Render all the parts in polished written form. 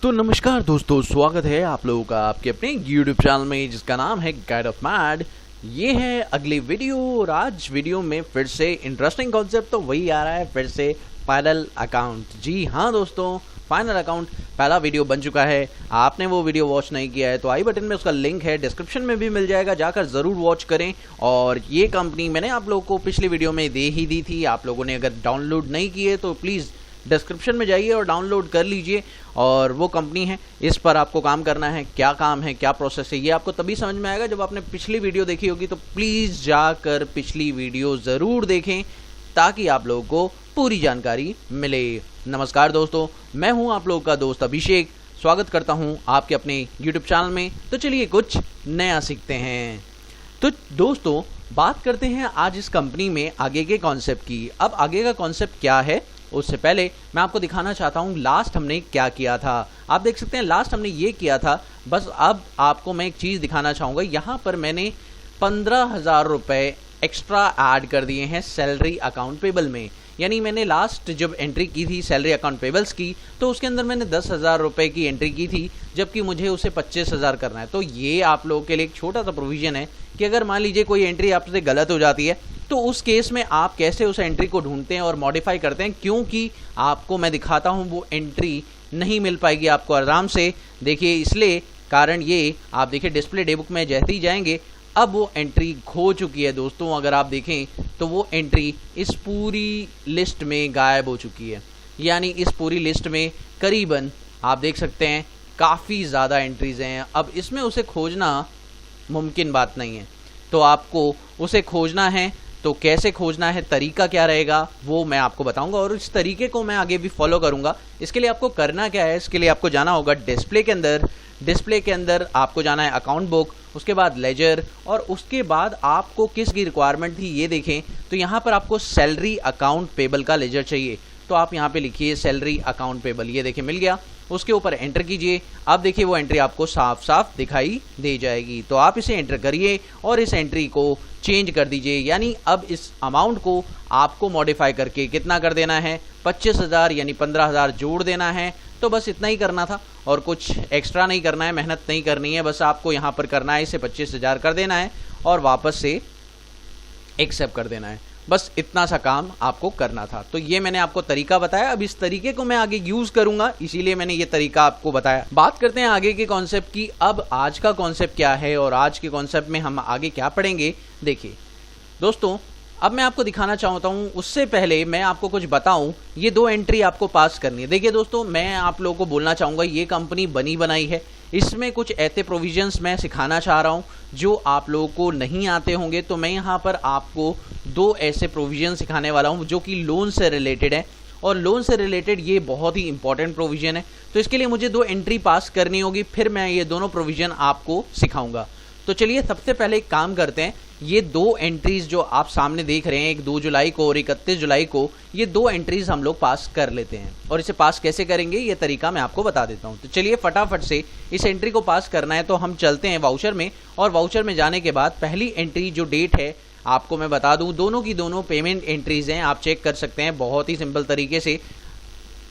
तो नमस्कार दोस्तों, स्वागत है आप लोगों का आपके अपने YouTube चैनल में जिसका नाम है गाइड ऑफ मैड। ये है अगली वीडियो और आज वीडियो में फिर से इंटरेस्टिंग कॉन्सेप्ट तो वही आ रहा है, फिर से फाइनल अकाउंट। जी हाँ दोस्तों, फाइनल अकाउंट पहला वीडियो बन चुका है। आपने वो वीडियो वॉच नहीं किया है तो आई बटन में उसका लिंक है, डिस्क्रिप्शन में भी मिल जाएगा, जाकर ज़रूर वॉच करें। और ये कंपनी मैंने आप लोगों को पिछली वीडियो में दे ही दी थी। आप लोगों ने अगर डाउनलोड नहीं किए तो प्लीज़ डिस्क्रिप्शन में जाइए और डाउनलोड कर लीजिए। और वो कंपनी है, इस पर आपको काम करना है। क्या काम है, क्या प्रोसेस है, ये आपको तभी समझ में आएगा जब आपने पिछली वीडियो देखी होगी। तो प्लीज़ जाकर पिछली वीडियो ज़रूर देखें ताकि आप लोगों को पूरी जानकारी मिले। नमस्कार दोस्तों, मैं हूं आप लोगों का दोस्त अभिषेक। स्वागत करता हूं आपके अपने यूट्यूब चैनल में। तो चलिए कुछ नया सीखते हैं। तो दोस्तों, बात करते हैं आज इस कंपनी में आगे के कॉन्सेप्ट की। अब आगे का कॉन्सेप्ट क्या है उससे पहले मैं आपको दिखाना चाहता हूं लास्ट हमने क्या किया था। आप देख सकते हैं लास्ट हमने ये किया था। बस अब आपको मैं एक चीज़ दिखाना चाहूँगा। यहाँ पर मैंने 15,000 रुपये एक्स्ट्रा ऐड कर दिए हैं सैलरी अकाउंट पेबल में। यानी मैंने लास्ट जब एंट्री की थी सैलरी अकाउंट पेबल्स की तो उसके अंदर मैंने 10,000 रुपये की एंट्री की थी, जबकि मुझे उसे 25,000 करना है। तो ये आप लोगों के लिए एक छोटा सा प्रोविज़न है कि अगर मान लीजिए कोई एंट्री आपसे गलत हो जाती है तो उस केस में आप कैसे उस एंट्री को ढूंढते हैं और मॉडिफाई करते हैं, क्योंकि आपको मैं दिखाता हूं वो एंट्री नहीं मिल पाएगी आपको आराम से। देखिए, इसलिए कारण ये आप देखिए डिस्प्ले डे बुक में जैसे ही जाएंगे अब वो एंट्री खो चुकी है दोस्तों। अगर आप देखें तो वो एंट्री इस पूरी लिस्ट में गायब हो चुकी है। यानी इस पूरी लिस्ट में करीबन आप देख सकते हैं काफ़ी ज़्यादा एंट्रीज़ हैं। अब इसमें उसे खोजना मुमकिन बात नहीं है। तो आपको उसे खोजना है, तो कैसे खोजना है, तरीका क्या रहेगा वो मैं आपको बताऊंगा और इस तरीके को मैं आगे भी फॉलो करूंगा। इसके लिए आपको करना क्या है, इसके लिए आपको जाना होगा डिस्प्ले के अंदर आपको जाना है अकाउंट बुक, उसके बाद लेजर, और उसके बाद आपको किसकी रिक्वायरमेंट थी ये देखें। तो यहाँ पर आपको सैलरी अकाउंट पेबल का लेजर चाहिए। तो आप यहाँ पे लिखिए सैलरी अकाउंट पेबल, ये देखिए मिल गया। उसके ऊपर एंटर कीजिए। अब देखिए वो एंट्री आपको साफ साफ दिखाई दे जाएगी। तो आप इसे एंटर करिए और इस एंट्री को चेंज कर दीजिए। यानी अब इस अमाउंट को आपको मॉडिफाई करके कितना कर देना है, 25,000 यानी 15,000 जोड़ देना है। तो बस इतना ही करना था और कुछ एक्स्ट्रा नहीं करना है, मेहनत नहीं करनी है। बस आपको यहाँ पर करना है, इसे 25,000 कर देना है और वापस से एक्सेप्ट कर देना है। बस इतना सा काम आपको करना था। तो ये मैंने आपको तरीका बताया। अब इस तरीके को मैं आगे यूज करूंगा, इसीलिए मैंने ये तरीका आपको बताया। बात करते हैं आगे के कॉन्सेप्ट की। अब आज का कॉन्सेप्ट क्या है और आज के कॉन्सेप्ट में हम आगे क्या पढ़ेंगे। देखिए दोस्तों, अब मैं आपको दिखाना चाहता हूं, उससे पहले मैं आपको कुछ बताऊं। ये 2 एंट्री आपको पास करनी है। देखिए दोस्तों, मैं आप लोगों को बोलना चाहूँगा ये कंपनी बनी बनाई है। इसमें कुछ ऐसे प्रोविजंस मैं सिखाना चाह रहा हूं जो आप लोगों को नहीं आते होंगे। तो मैं यहाँ पर आपको 2 ऐसे प्रोविजन सिखाने वाला हूं जो कि लोन से रिलेटेड है। और लोन से रिलेटेड ये बहुत ही इंपॉर्टेंट प्रोविजन है। तो इसके लिए मुझे 2 एंट्री पास करनी होगी, फिर मैं ये दोनों प्रोविजन आपको सिखाऊंगा। तो चलिए सबसे पहले एक काम करते हैं। ये 2 एंट्रीज जो आप सामने देख रहे हैं, एक 2 जुलाई को और 31 जुलाई को, ये 2 एंट्रीज हम लोग पास कर लेते हैं। और इसे पास कैसे करेंगे ये तरीका मैं आपको बता देता हूं। तो चलिए फटाफट से इस एंट्री को पास करना है। तो हम चलते हैं वाउचर में, और वाउचर में जाने के बाद पहली एंट्री जो डेट है आपको मैं बता दूं, दोनों की दोनों पेमेंट एंट्रीज हैं, आप चेक कर सकते हैं बहुत ही सिंपल तरीके से।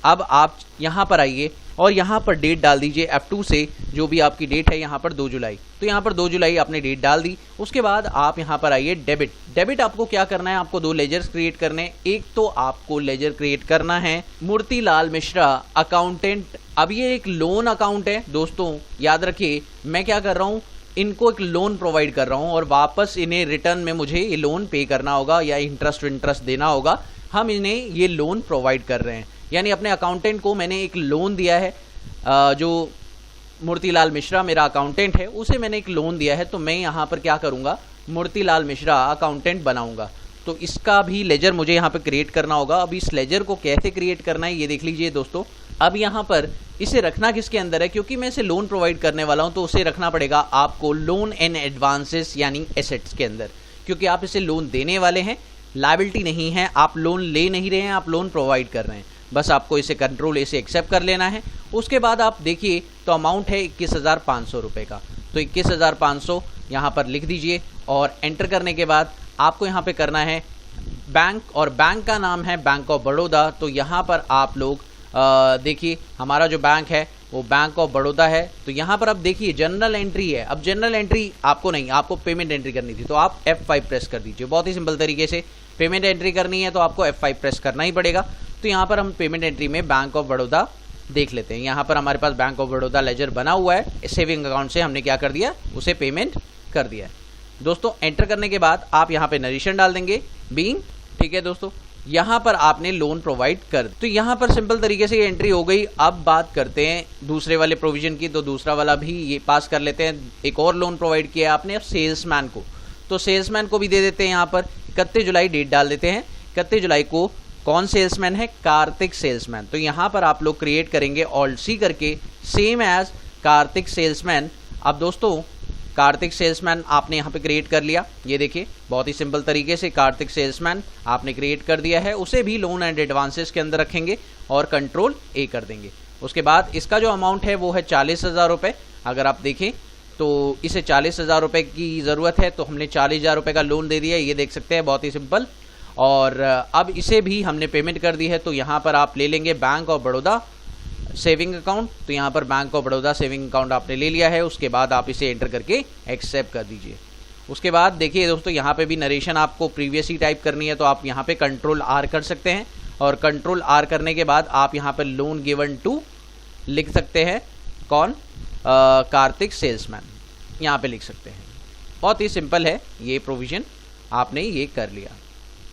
अब आप यहाँ पर आइए और यहाँ पर डेट डाल दीजिए F2 से, जो भी आपकी डेट है यहाँ पर 2 जुलाई। तो यहाँ पर 2 जुलाई आपने डेट डाल दी। उसके बाद आप यहाँ पर आइए डेबिट आपको क्या करना है, आपको 2 लेजर्स क्रिएट करने हैं। एक तो आपको लेजर क्रिएट करना है मूर्तिलाल मिश्रा अकाउंटेंट। अब ये एक लोन अकाउंट है दोस्तों, याद रखिए मैं क्या कर रहा हूँ, इनको एक लोन प्रोवाइड कर रहा हूँ और वापस इन्हें रिटर्न में मुझे ये लोन पे करना होगा या इंटरेस्ट देना होगा। हम इन्हें ये लोन प्रोवाइड कर रहे हैं। यानी अपने अकाउंटेंट को मैंने एक लोन दिया है, जो मूर्तिलाल मिश्रा मेरा अकाउंटेंट है उसे मैंने एक लोन दिया है। तो मैं यहाँ पर क्या करूँगा, मूर्तिलाल मिश्रा अकाउंटेंट बनाऊँगा। तो इसका भी लेजर मुझे यहाँ पर क्रिएट करना होगा। अब इस लेजर को कैसे क्रिएट करना है ये देख लीजिए दोस्तों। अब यहाँ पर इसे रखना किसके अंदर है, क्योंकि मैं इसे लोन प्रोवाइड करने वाला हूँ तो उसे रखना पड़ेगा आपको लोन एंड एडवांसेस यानी एसेट्स के अंदर, क्योंकि आप इसे लोन देने वाले हैं, लायबिलिटी नहीं है। आप लोन ले नहीं रहे हैं, आप लोन प्रोवाइड कर रहे हैं। बस आपको इसे कंट्रोल से एक्सेप्ट कर लेना है। उसके बाद आप देखिए तो अमाउंट है 21,500 रुपये का। तो 21,500 यहाँ पर लिख दीजिए और एंटर करने के बाद आपको यहाँ पे करना है बैंक, और बैंक का नाम है बैंक ऑफ बड़ौदा। तो यहाँ पर आप लोग देखिए हमारा जो बैंक है वो बैंक ऑफ बड़ौदा है। तो यहाँ पर अब देखिए जनरल एंट्री है। अब जनरल एंट्री आपको नहीं, आपको पेमेंट एंट्री करनी थी, तो आप F5 प्रेस कर दीजिए। बहुत ही सिंपल तरीके से पेमेंट एंट्री करनी है तो आपको F5 प्रेस करना ही पड़ेगा। तो यहाँ पर हम पेमेंट एंट्री में बैंक ऑफ बड़ौदा देख लेते हैं। यहाँ पर हमारे पास बैंक ऑफ बड़ौदा लेजर बना हुआ है। सेविंग अकाउंट से हमने क्या कर दिया, उसे पेमेंट कर दिया है। दोस्तों एंटर करने के बाद आप यहाँ पे नरेशन डाल देंगे बीइंग, ठीक है दोस्तों। यहाँ पर आपने लोन प्रोवाइड कर, तो यहाँ पर सिंपल तरीके से ये एंट्री हो गई। अब बात करते हैं दूसरे वाले प्रोविजन की, तो दूसरा वाला भी ये पास कर लेते हैं। एक और लोन प्रोवाइड किया आपने सेल्समैन को, तो सेल्समैन को भी दे देते हैं। यहाँ पर 31 जुलाई डेट डाल देते हैं। 31 जुलाई को कौन सेल्समैन है, कार्तिक सेल्समैन। तो यहाँ पर आप लोग क्रिएट करेंगे ऑल्ट सी करके, सेम एज कार्तिक सेल्समैन। अब दोस्तों कार्तिक सेल्समैन आपने यहाँ पे क्रिएट कर लिया। ये देखिए बहुत ही सिंपल तरीके से कार्तिक सेल्समैन आपने क्रिएट कर दिया है। उसे भी लोन एंड एडवांसेस के अंदर रखेंगे और कंट्रोल ए कर देंगे। उसके बाद इसका जो अमाउंट है वो है 40,000 रुपये। अगर आप देखें तो इसे 40,000 रुपये की ज़रूरत है, तो हमने 40,000 रुपये का लोन दे दिया। ये देख सकते हैं बहुत ही सिंपल। और अब इसे भी हमने पेमेंट कर दी है। तो यहाँ पर आप ले लेंगे bank of Baroda saving account. तो यहाँ पर bank of Baroda saving account आपने ले लिया है। उसके बाद आप इसे एंटर करके एक्सेप्ट कर दीजिए। उसके बाद देखिए दोस्तों यहाँ पे भी नरेशन आपको प्रीवियस ही टाइप करनी है, तो आप यहाँ पे कंट्रोल आर कर सकते हैं। और कंट्रोल आर करने के बाद आप यहाँ पे लोन गिवन टू लिख सकते हैं, कौन, कार्तिक सेल्समैन, यहाँ पे लिख सकते हैं। बहुत ही सिंपल है ये प्रोविजन, आपने ये कर लिया।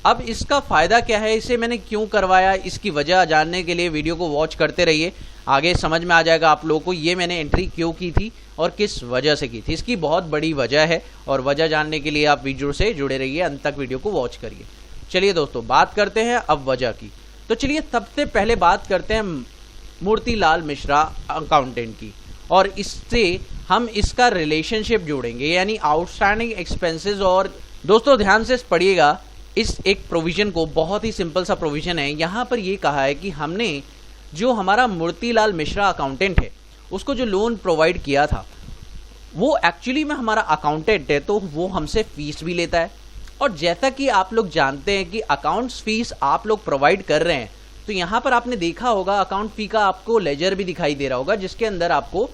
अब इसका फ़ायदा क्या है, इसे मैंने क्यों करवाया, इसकी वजह जानने के लिए वीडियो को वॉच करते रहिए। आगे समझ में आ जाएगा आप लोगों को ये मैंने एंट्री क्यों की थी और किस वजह से की थी। इसकी बहुत बड़ी वजह है और वजह जानने के लिए आप वीडियो से जुड़े रहिए, अंत तक वीडियो को वॉच करिए। चलिए दोस्तों बात करते हैं अब वजह की। तो चलिए सबसे पहले बात करते हैं मूर्तिलाल मिश्रा अकाउंटेंट की, और इससे हम इसका रिलेशनशिप जोड़ेंगे, यानी आउटस्टैंडिंग एक्सपेंसेस। और दोस्तों ध्यान से पढ़िएगा इस एक प्रोविजन को, बहुत ही सिंपल सा प्रोविजन है। यहाँ पर ये कहा है कि हमने जो हमारा मूर्तिलाल मिश्रा अकाउंटेंट है उसको जो लोन प्रोवाइड किया था वो एक्चुअली में हमारा अकाउंटेंट है, तो वो हमसे फीस भी लेता है। और जैसा कि आप लोग जानते हैं कि अकाउंट्स फीस आप लोग प्रोवाइड कर रहे हैं, तो यहाँ पर आपने देखा होगा अकाउंट फी का आपको लेजर भी दिखाई दे रहा होगा, जिसके अंदर आपको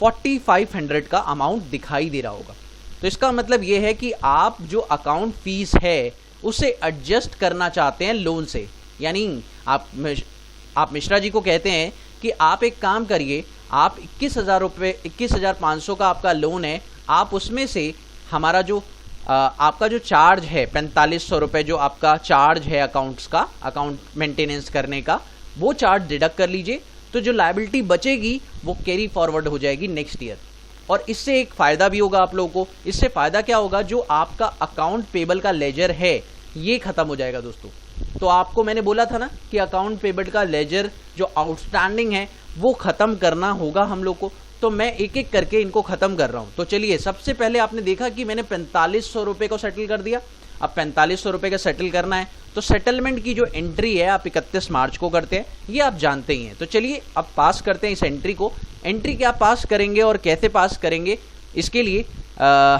4500 का अमाउंट दिखाई दे रहा होगा। तो इसका मतलब ये है कि आप जो अकाउंट फीस है उसे एडजस्ट करना चाहते हैं लोन से। यानी आप मिश्रा जी को कहते हैं कि आप एक काम करिए, आप 21,000 रुपये 21,500 का आपका लोन है, आप उसमें से हमारा जो आपका जो चार्ज है 4500 रुपये, जो आपका चार्ज है अकाउंट्स का, अकाउंट मेंटेनेंस करने का, वो चार्ज डिडक्ट कर लीजिए। तो जो लायबिलिटी बचेगी वो कैरी फॉरवर्ड हो जाएगी नेक्स्ट ईयर। और इससे एक फ़ायदा भी होगा आप लोगों को। इससे फ़ायदा क्या होगा, जो आपका अकाउंट पेबल का लेजर है ये ख़त्म हो जाएगा दोस्तों। तो आपको मैंने बोला था ना कि अकाउंट पेबल का लेजर जो आउटस्टैंडिंग है वो ख़त्म करना होगा हम लोग को। तो मैं एक एक करके इनको ख़त्म कर रहा हूँ। तो चलिए सबसे पहले आपने देखा कि मैंने 4500 रुपये को सेटल कर दिया। अब 4500 रुपये का सेटल करना है, तो सेटलमेंट की जो एंट्री है आप 31 मार्च को करते हैं, ये आप जानते ही हैं। तो चलिए अब पास करते हैं इस एंट्री को। एंट्री क्या पास करेंगे और कैसे पास करेंगे, इसके लिए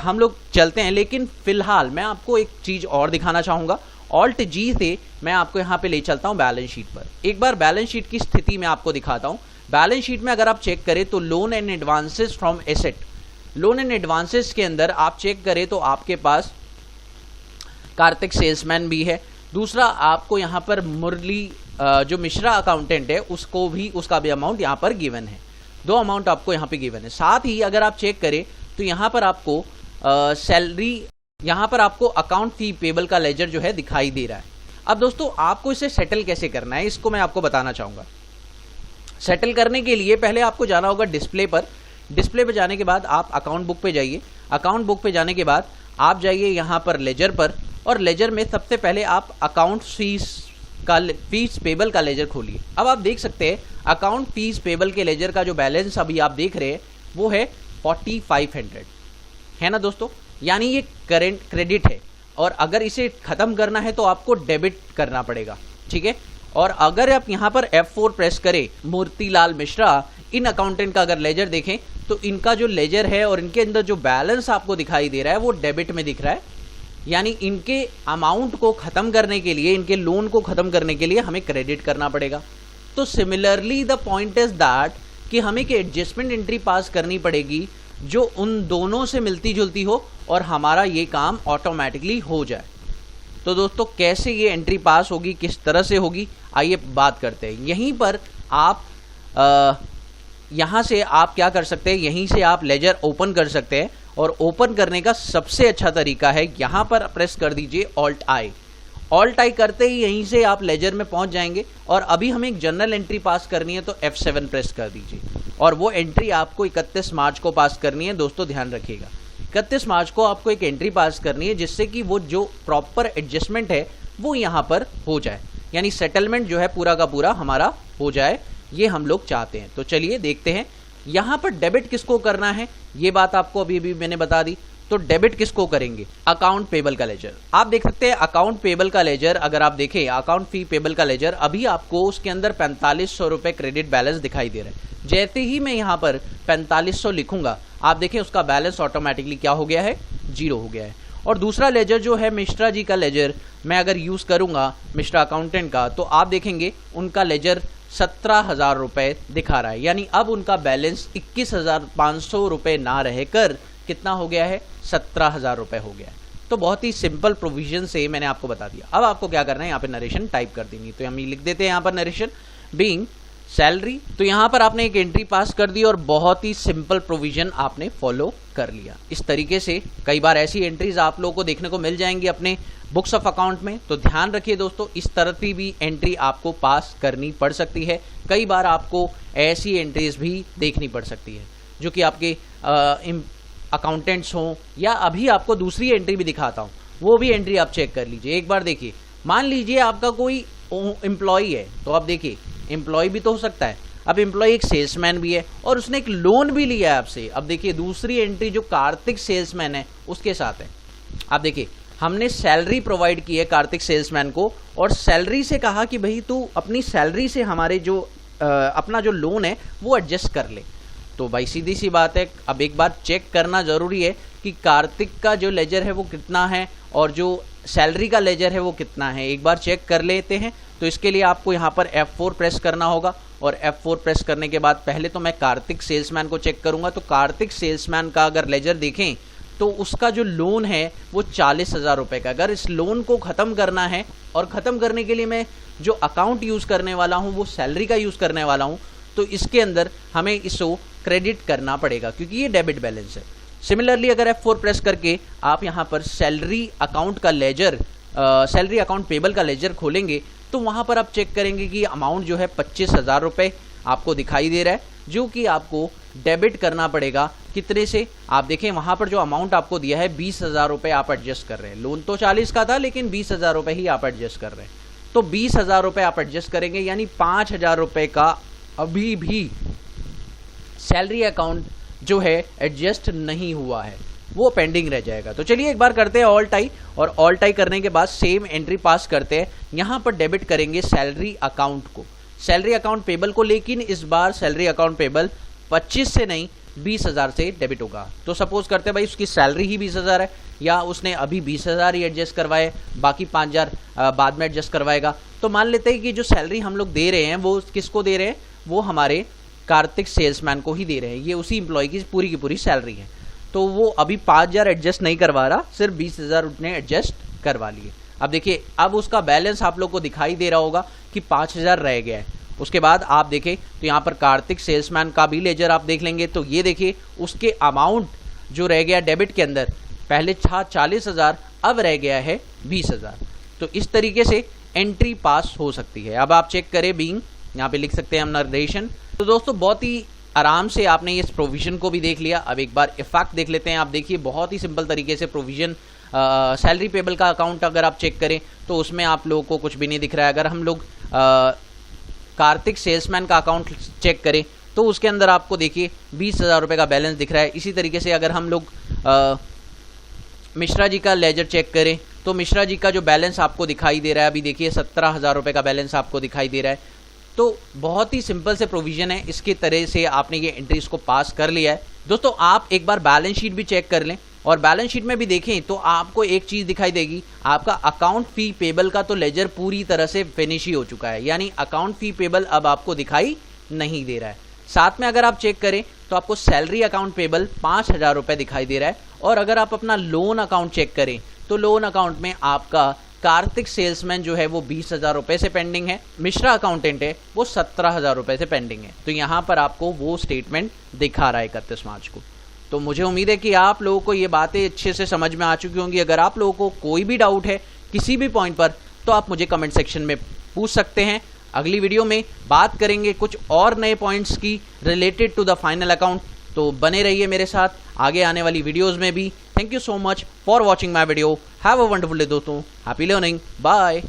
हम लोग चलते हैं। लेकिन फिलहाल मैं आपको एक चीज़ और दिखाना चाहूँगा। ऑल्ट जी से मैं आपको यहाँ पे ले चलता हूँ बैलेंस शीट पर। एक बार बैलेंस शीट की स्थिति मैं आपको दिखाता हूँ। बैलेंस शीट में अगर आप चेक करें तो loan and advances from asset, loan and advances के अंदर आप चेक करें तो आपके पास कार्तिक सेल्समैन भी है। दूसरा आपको यहाँ पर मुरली जो मिश्रा अकाउंटेंट है उसको भी, उसका भी अमाउंट यहाँ पर गिवन है। 2 अमाउंट आपको यहाँ पे गिवन है। साथ ही अगर आप चेक करें तो यहाँ पर आपको सैलरी, यहाँ पर आपको अकाउंट फी पेबल का लेजर जो है दिखाई दे रहा है। अब दोस्तों आपको इसे सेटल कैसे करना है इसको मैं आपको बताना चाहूँगा। सेटल करने के लिए पहले आपको जाना होगा डिस्प्ले पर। डिस्प्ले पर जाने के बाद आप अकाउंट बुक पे जाइए। अकाउंट बुक पे जाने के बाद आप जाइए यहाँ पर लेजर पर, और लेजर में सबसे पहले आप अकाउंट फीस पेबल का लेजर खोलिए। अब आप देख सकते हैं अकाउंट फीस पेबल के लेजर का जो बैलेंस अभी आप देख रहे हैं वो है 4500, है ना दोस्तों। यानी ये करेंट क्रेडिट है, और अगर इसे ख़त्म करना है तो आपको डेबिट करना पड़ेगा, ठीक है। और अगर आप यहाँ पर F4 प्रेस करें, मूर्तिलाल मिश्रा इन अकाउंटेंट का अगर लेजर देखें तो इनका जो लेजर है और इनके अंदर जो बैलेंस आपको दिखाई दे रहा है वो डेबिट में दिख रहा है। यानी इनके अमाउंट को ख़त्म करने के लिए, इनके लोन को ख़त्म करने के लिए हमें क्रेडिट करना पड़ेगा। तो similarly the point is that कि हमें एक एडजस्टमेंट एंट्री पास करनी पड़ेगी जो उन दोनों से मिलती जुलती हो और हमारा ये काम ऑटोमेटिकली हो जाए। तो दोस्तों कैसे ये एंट्री पास होगी, किस तरह से होगी, आइए बात करते हैं। यहीं पर आप यहाँ से आप क्या कर सकते हैं, यहीं से आप लेजर ओपन कर सकते हैं और ओपन करने का सबसे अच्छा तरीका है यहाँ पर प्रेस कर दीजिए ऑल्ट आई। ऑल्ट आई करते ही यहीं से आप लेजर में पहुंच जाएंगे और अभी हमें एक जनरल एंट्री पास करनी है तो F7 प्रेस कर दीजिए और वो एंट्री आपको 31 मार्च को पास करनी है। दोस्तों ध्यान रखिएगा 31 मार्च को आपको एक एंट्री पास करनी है जिससे कि वो जो प्रॉपर एडजस्टमेंट है वो यहाँ पर हो जाए, यानी सेटलमेंट जो है पूरा का पूरा हमारा हो जाए, ये हम लोग चाहते हैं। तो चलिए देखते हैं यहाँ पर डेबिट किसको करना है, ये बात आपको अभी मैंने बता दी। तो डेबिट किसको करेंगे, अकाउंट पेबल का लेजर। आप देख सकते हैं अकाउंट पेबल का लेजर, अगर आप देखें अकाउंट फी पेबल का लेजर, अभी आपको उसके अंदर 4500 रुपए क्रेडिट बैलेंस दिखाई दे रहा है। जैसे ही मैं यहाँ पर 4500 लिखूंगा आप देखें उसका बैलेंस ऑटोमेटिकली क्या हो गया है, 0 हो गया है। और दूसरा लेजर जो है मिश्रा जी का लेजर, मैं अगर यूज करूंगा मिश्रा अकाउंटेंट का, तो आप देखेंगे उनका लेजर 17,000 रुपए दिखा रहा है, यानी अब उनका बैलेंस 21,500 रुपए ना रहकर कितना हो गया है, 17,000 रुपए हो गया है। तो बहुत ही सिंपल प्रोविजन से मैंने आपको बता दिया। अब आपको क्या करना है, यहाँ पे नरेशन टाइप कर देनी है। तो हम लिख देते हैं यहाँ पर नरेशन बीइंग सैलरी। तो यहाँ पर आपने एक एंट्री पास कर दी और बहुत ही सिंपल प्रोविजन आपने फॉलो कर लिया। इस तरीके से कई बार ऐसी एंट्रीज आप लोगों को देखने को मिल जाएंगी अपने बुक्स ऑफ अकाउंट में। तो ध्यान रखिए दोस्तों, इस तरह की भी एंट्री आपको पास करनी पड़ सकती है। कई बार आपको ऐसी एंट्रीज भी देखनी पड़ सकती है जो कि आपके अकाउंटेंट्स हों, या अभी आपको दूसरी एंट्री भी दिखाता हूं, वो भी एंट्री आप चेक कर लीजिए। एक बार देखिए, मान लीजिए आपका कोई एम्प्लॉय है, तो आप देखिए एम्प्लॉय भी तो हो सकता है। अब एम्प्लॉय एक सेल्समैन भी है और उसने एक लोन भी लिया है आपसे। अब देखिए दूसरी एंट्री जो कार्तिक सेल्समैन है उसके साथ है। आप देखिए हमने सैलरी प्रोवाइड की है कार्तिक सेल्समैन को और सैलरी से कहा कि भाई तू अपनी सैलरी से हमारे जो अपना जो लोन है वो एडजस्ट कर ले। तो भाई सीधी सी बात है, अब एक बार चेक करना जरूरी है कि कार्तिक का जो लेजर है वो कितना है और जो सैलरी का लेजर है वो कितना है, एक बार चेक कर लेते हैं। तो इसके लिए आपको यहाँ पर F4 प्रेस करना होगा और F4 प्रेस करने के बाद पहले तो मैं कार्तिक सेल्समैन को चेक करूंगा। तो कार्तिक सेल्समैन का अगर लेजर देखें तो उसका जो लोन है वो 40,000 रुपए का। अगर इस लोन को खत्म करना है और खत्म करने के लिए मैं जो अकाउंट यूज करने वाला हूँ वो सैलरी का यूज करने वाला हूँ, तो इसके अंदर हमें इसको क्रेडिट करना पड़ेगा क्योंकि ये डेबिट बैलेंस है। सिमिलरली अगर F4 प्रेस करके आप यहाँ पर सैलरी अकाउंट का लेजर, सैलरी अकाउंट पेबल का लेजर खोलेंगे तो वहाँ पर आप चेक करेंगे कि अमाउंट जो है 25,000 रुपए आपको दिखाई दे रहा है, जो कि आपको डेबिट करना पड़ेगा। कितने से, आप देखें वहाँ पर जो अमाउंट आपको दिया है 20,000 रुपए आप एडजस्ट कर रहे हैं। लोन तो 40 का था लेकिन 20,000 रुपए ही आप एडजस्ट कर रहे हैं। तो 20,000 रुपए आप एडजस्ट करेंगे, यानी 5,000 रुपए का अभी भी सैलरी अकाउंट जो है एडजस्ट नहीं हुआ है, वो पेंडिंग रह जाएगा। तो चलिए एक बार करते हैं ऑल्ट आई और ऑल्ट आई करने के बाद सेम एंट्री पास करते हैं। यहां पर डेबिट करेंगे सैलरी अकाउंट को, सैलरी अकाउंट पेबल को, लेकिन इस बार सैलरी अकाउंट पेबल 25 से नहीं 20,000 से डेबिट होगा। तो सपोज करते हैं भाई उसकी सैलरी ही 20,000 है या उसने अभी 20,000 ही एडजस्ट करवाए, बाकी 5,000 बाद में एडजस्ट करवाएगा। तो मान लेते हैं कि जो सैलरी हम लोग दे रहे हैं वो किसको दे रहे हैं, वो हमारे कार्तिक सेल्समैन को ही दे रहे हैं। ये उसी एम्प्लॉय की पूरी सैलरी है। तो वो अभी 5,000 एडजस्ट नहीं करवा रहा, सिर्फ 20,000 उसने एडजस्ट करवा लिए। अब देखिए अब उसका बैलेंस आप लोग को दिखाई दे रहा होगा कि 5,000 रह गया है। उसके बाद आप देखें तो यहाँ पर कार्तिक सेल्समैन का भी लेजर आप देख लेंगे तो ये देखिए उसके अमाउंट जो रह गया डेबिट के अंदर, पहले था 40,000 अब रह गया है 20,000। तो इस तरीके से एंट्री पास हो सकती है। अब आप चेक करें बीइंग, यहाँ पे लिख सकते हैं हम नरेशन। तो दोस्तों बहुत ही आराम से आपने इस प्रोविजन को भी देख लिया। अब एक बार इफेक्ट देख लेते हैं। आप देखिए बहुत ही सिंपल तरीके से प्रोविजन, सैलरी पेबल का अकाउंट अगर आप चेक करें तो उसमें आप लोगों को कुछ भी नहीं दिख रहा है। अगर हम लोग कार्तिक सेल्समैन का अकाउंट चेक करें तो उसके अंदर आपको देखिए 20,000 रुपये का बैलेंस दिख रहा है। इसी तरीके से अगर हम लोग मिश्रा जी का लेजर चेक करें तो मिश्रा जी का जो बैलेंस आपको दिखाई दे रहा है, अभी देखिए 17,000 रुपये का बैलेंस आपको दिखाई दे रहा है। तो बहुत ही सिंपल से प्रोविजन है, इसके तरह से आपने ये एंट्रीज को पास कर लिया है। दोस्तों आप एक बार बैलेंस शीट भी चेक कर लें और बैलेंस शीट में भी देखें तो आपको एक चीज दिखाई देगी, आपका अकाउंट फी पेबल का तो लेजर पूरी तरह से फिनिश ही हो चुका है, यानी अकाउंट फी पेबल अब आपको दिखाई नहीं दे रहा है। साथ में अगर आप चेक करें तो आपको सैलरी अकाउंट पेबल 5,000 रुपये दिखाई दे रहा है। और अगर आप अपना लोन अकाउंट चेक करें तो लोन अकाउंट में आपका कार्तिक सेल्समैन जो है वो 20,000 रुपये से पेंडिंग है, मिश्रा अकाउंटेंट है वो 17,000 रुपये से पेंडिंग है। तो यहाँ पर आपको वो स्टेटमेंट दिखा रहा है 31 मार्च को। तो मुझे उम्मीद है कि आप लोगों को ये बातें अच्छे से समझ में आ चुकी होंगी। अगर आप लोगों को कोई भी डाउट है किसी भी पॉइंट पर तो आप मुझे कमेंट सेक्शन में पूछ सकते हैं। अगली वीडियो में बात करेंगे कुछ और नए पॉइंट्स की related to the final account. तो बने रहिए मेरे साथ आगे आने वाली वीडियोस में भी। Thank you so much for watching my video. Have a wonderful day दोस्तों। Happy learning. बाय।